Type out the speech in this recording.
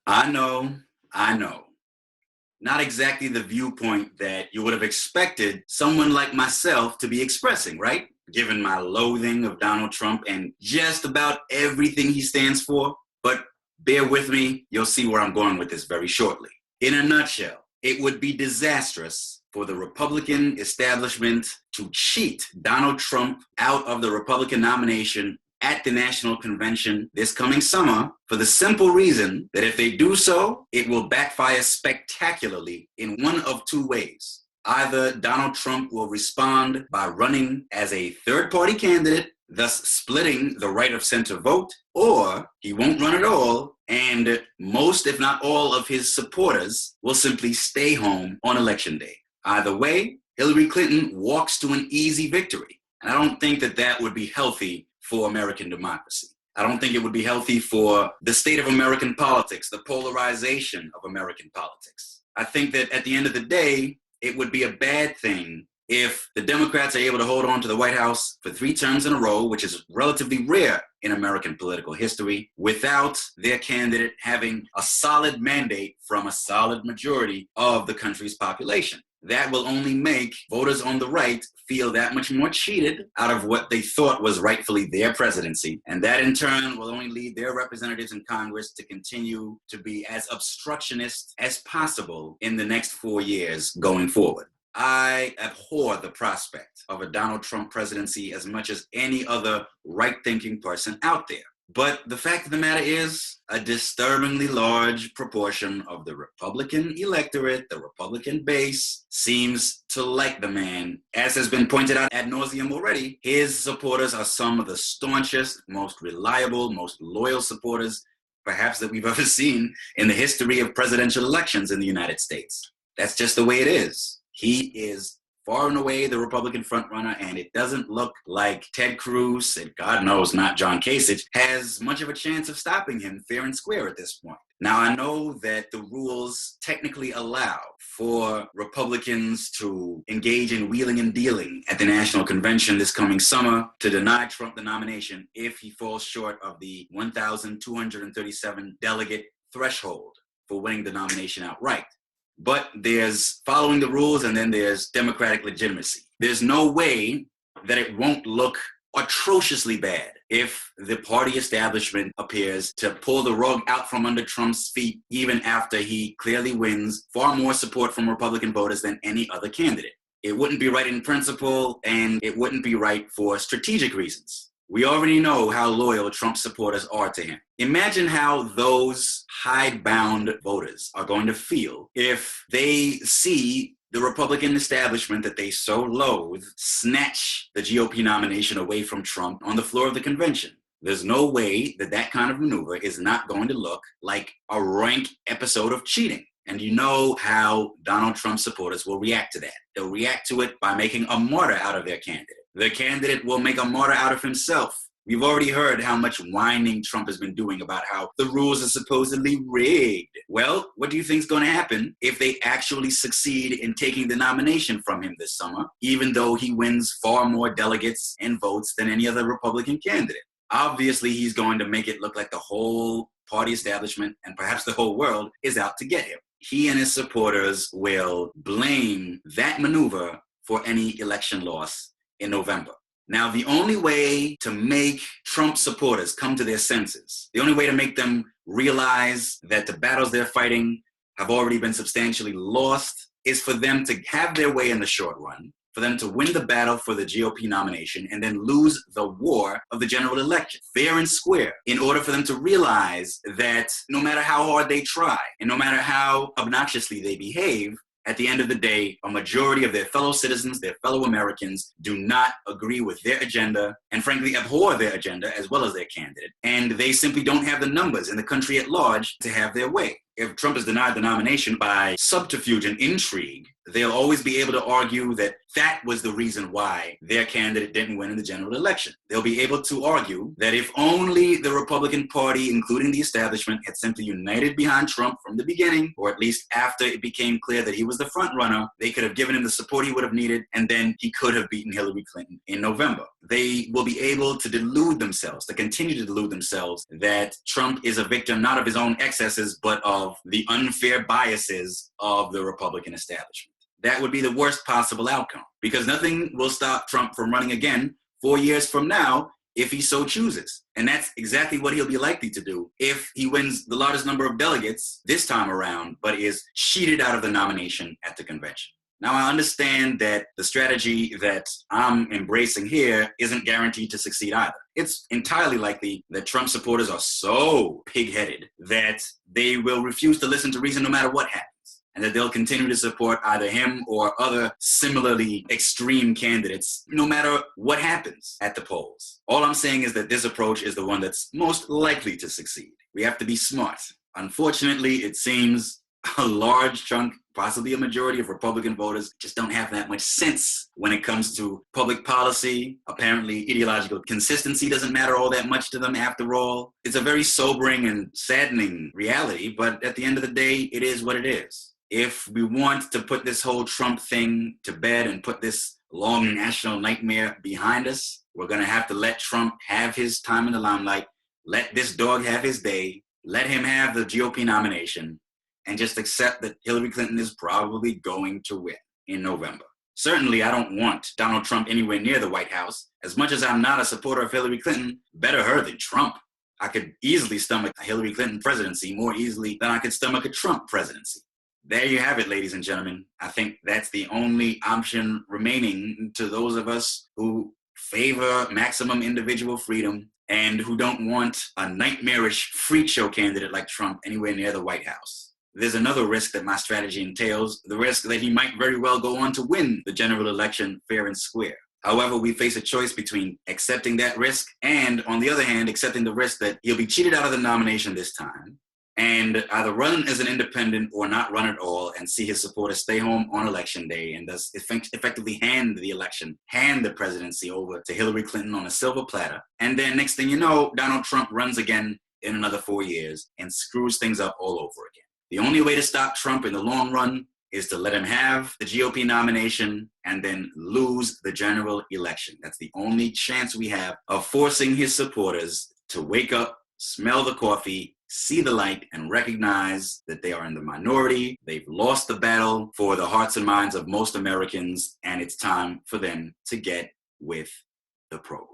I know, I know. Not exactly the viewpoint that you would have expected someone like myself to be expressing, right? Given my loathing of Donald Trump and just about everything he stands for. But bear with me, you'll see where I'm going with this very shortly. In a nutshell, it would be disastrous for the Republican establishment to cheat Donald Trump out of the Republican nomination at the National Convention this coming summer for the simple reason that if they do so, it will backfire spectacularly in one of two ways. Either Donald Trump will respond by running as a third-party candidate, thus splitting the right of center vote, or he won't run at all, and most, if not all, of his supporters will simply stay home on Election Day. Either way, Hillary Clinton walks to an easy victory. And I don't think that that would be healthy for American democracy. I don't think it would be healthy for the state of American politics, the polarization of American politics. I think that at the end of the day, it would be a bad thing if the Democrats are able to hold on to the White House for 3 terms in a row, which is relatively rare in American political history, without their candidate having a solid mandate from a solid majority of the country's population. That will only make voters on the right feel that much more cheated out of what they thought was rightfully their presidency. And that in turn will only lead their representatives in Congress to continue to be as obstructionist as possible in the next 4 years going forward. I abhor the prospect of a Donald Trump presidency as much as any other right-thinking person out there. But the fact of the matter is, a disturbingly large proportion of the Republican electorate, the Republican base, seems to like the man. As has been pointed out ad nauseum already, his supporters are some of the staunchest, most reliable, most loyal supporters, perhaps that we've ever seen in the history of presidential elections in the United States. That's just the way it is. He is far and away the Republican frontrunner, and it doesn't look like Ted Cruz, and God knows not John Kasich, has much of a chance of stopping him fair and square at this point. Now, I know that the rules technically allow for Republicans to engage in wheeling and dealing at the National Convention this coming summer to deny Trump the nomination if he falls short of the 1,237 delegate threshold for winning the nomination outright. But there's following the rules, and then there's democratic legitimacy. There's no way that it won't look atrociously bad if the party establishment appears to pull the rug out from under Trump's feet even after he clearly wins far more support from Republican voters than any other candidate. It wouldn't be right in principle, and it wouldn't be right for strategic reasons. We already know how loyal Trump supporters are to him. Imagine how those hidebound voters are going to feel if they see the Republican establishment that they so loathe snatch the GOP nomination away from Trump on the floor of the convention. There's no way that that kind of maneuver is not going to look like a rank episode of cheating. And you know how Donald Trump supporters will react to that. They'll react to it by making a martyr out of their candidate. The candidate will make a martyr out of himself. We've already heard how much whining Trump has been doing about how the rules are supposedly rigged. Well, what do you think is going to happen if they actually succeed in taking the nomination from him this summer, even though he wins far more delegates and votes than any other Republican candidate? Obviously, he's going to make it look like the whole party establishment and perhaps the whole world is out to get him. He and his supporters will blame that maneuver for any election loss in November. Now, the only way to make Trump supporters come to their senses, the only way to make them realize that the battles they're fighting have already been substantially lost, is for them to have their way in the short run, for them to win the battle for the GOP nomination and then lose the war of the general election, fair and square, in order for them to realize that no matter how hard they try and no matter how obnoxiously they behave, at the end of the day, a majority of their fellow citizens, their fellow Americans, do not agree with their agenda and frankly abhor their agenda as well as their candidate. And they simply don't have the numbers in the country at large to have their way. If Trump is denied the nomination by subterfuge and intrigue, they'll always be able to argue that that was the reason why their candidate didn't win in the general election. They'll be able to argue that if only the Republican Party, including the establishment, had simply united behind Trump from the beginning, or at least after it became clear that he was the front runner, they could have given him the support he would have needed, and then he could have beaten Hillary Clinton in November. they will be able to delude themselves, to continue to delude themselves that Trump is a victim not of his own excesses, but of the unfair biases of the Republican establishment. That would be the worst possible outcome, because nothing will stop Trump from running again 4 years from now if he so chooses. And that's exactly what he'll be likely to do if he wins the largest number of delegates this time around, but is cheated out of the nomination at the convention. Now, I understand that the strategy that I'm embracing here isn't guaranteed to succeed either. It's entirely likely that Trump supporters are so pig-headed that they will refuse to listen to reason no matter what happens, and that they'll continue to support either him or other similarly extreme candidates no matter what happens at the polls. All I'm saying is that this approach is the one that's most likely to succeed. We have to be smart. Unfortunately, it seems a large chunk, possibly a majority of Republican voters just don't have that much sense when it comes to public policy. Apparently, ideological consistency doesn't matter all that much to them after all. It's a very sobering and saddening reality, but at the end of the day, it is what it is. If we want to put this whole Trump thing to bed and put this long national nightmare behind us, we're going to have to let Trump have his time in the limelight, let this dog have his day, let him have the GOP nomination, and just accept that Hillary Clinton is probably going to win in November. Certainly, I don't want Donald Trump anywhere near the White House. As much as I'm not a supporter of Hillary Clinton, better her than Trump. I could easily stomach a Hillary Clinton presidency more easily than I could stomach a Trump presidency. There you have it, ladies and gentlemen. I think that's the only option remaining to those of us who favor maximum individual freedom and who don't want a nightmarish freak show candidate like Trump anywhere near the White House. There's another risk that my strategy entails, the risk that he might very well go on to win the general election fair and square. However, we face a choice between accepting that risk and, on the other hand, accepting the risk that he'll be cheated out of the nomination this time and either run as an independent or not run at all and see his supporters stay home on election day and thus effectively hand the presidency over to Hillary Clinton on a silver platter. And then next thing you know, Donald Trump runs again in another 4 years and screws things up all over again. The only way to stop Trump in the long run is to let him have the GOP nomination and then lose the general election. That's the only chance we have of forcing his supporters to wake up, smell the coffee, see the light, and recognize that they are in the minority. They've lost the battle for the hearts and minds of most Americans, and it's time for them to get with the program.